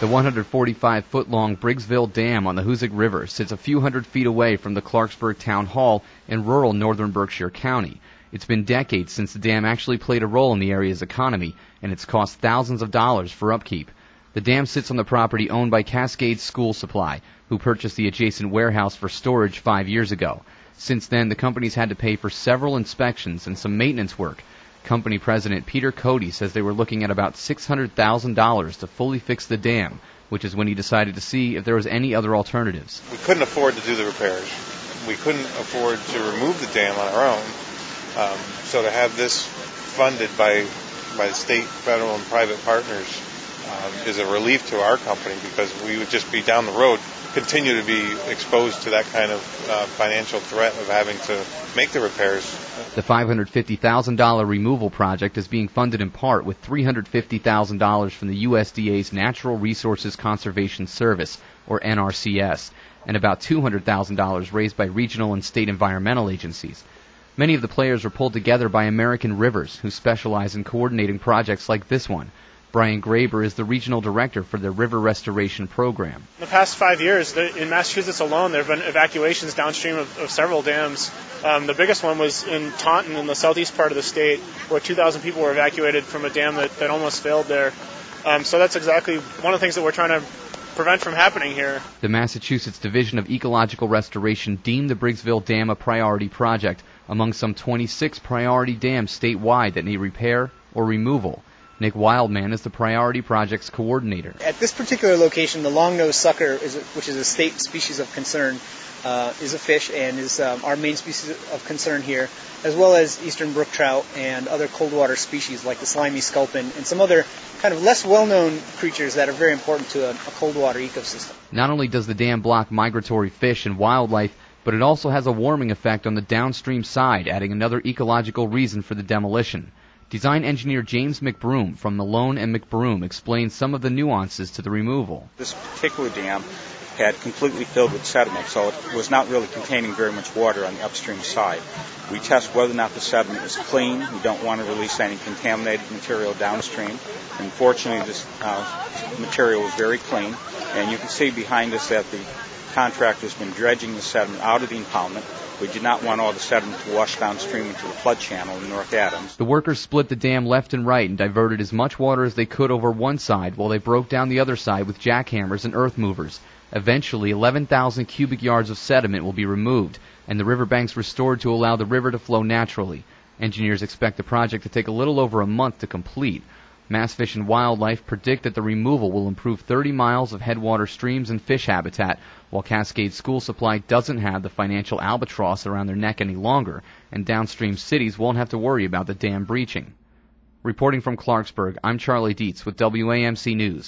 The 145-foot-long Briggsville Dam on the Hoosick River sits a few hundred feet away from the Clarksburg Town Hall in rural northern Berkshire County. It's been decades since the dam actually played a role in the area's economy, and it's cost thousands of dollars for upkeep. The dam sits on the property owned by Cascade School Supply, who purchased the adjacent warehouse for storage 5 years ago. Since then, the company's had to pay for several inspections and some maintenance work. Company president Peter Cody says they were looking at about $600,000 to fully fix the dam, which is when he decided to see if there was any other alternatives. We couldn't afford to do the repairs. We couldn't afford to remove the dam on our own. So to have this funded by the state, federal, and private partners is a relief to our company, because we would just be down the road, continue to be exposed to that kind of financial threat of having to make the repairs. The $550,000 removal project is being funded in part with $350,000 from the USDA's Natural Resources Conservation Service, or NRCS, and about $200,000 raised by regional and state environmental agencies. Many of the players were pulled together by American Rivers, who specialize in coordinating projects like this one. Brian Graber is the regional director for the River Restoration Program. In the past 5 years, in Massachusetts alone, there have been evacuations downstream of several dams. The biggest one was in Taunton in the southeast part of the state, where 2,000 people were evacuated from a dam that almost failed there. So that's exactly one of the things that we're trying to prevent from happening here. The Massachusetts Division of Ecological Restoration deemed the Briggsville Dam a priority project among some 26 priority dams statewide that need repair or removal. Nick Wildman is the priority project's coordinator. At this particular location, the long-nosed sucker, which is a state species of concern, is a fish and is our main species of concern here, as well as eastern brook trout and other cold water species like the slimy sculpin and some other kind of less well-known creatures that are very important to a cold water ecosystem. Not only does the dam block migratory fish and wildlife, but it also has a warming effect on the downstream side, adding another ecological reason for the demolition. Design engineer James McBroom from Malone and McBroom explains some of the nuances to the removal. This particular dam had completely filled with sediment, so it was not really containing very much water on the upstream side. We test whether or not the sediment is clean. We don't want to release any contaminated material downstream. And fortunately, this material was very clean. And you can see behind us that the contractor's been dredging the sediment out of the impoundment. We did not want all the sediment to wash downstream into the flood channel in North Adams. The workers split the dam left and right and diverted as much water as they could over one side while they broke down the other side with jackhammers and earth movers. Eventually, 11,000 cubic yards of sediment will be removed and the riverbanks restored to allow the river to flow naturally. Engineers expect the project to take a little over a month to complete. Mass Fish and Wildlife predict that the removal will improve 30 miles of headwater streams and fish habitat, while Cascade School Supply doesn't have the financial albatross around their neck any longer, and downstream cities won't have to worry about the dam breaching. Reporting from Clarksburg, I'm Charlie Dietz with WAMC News.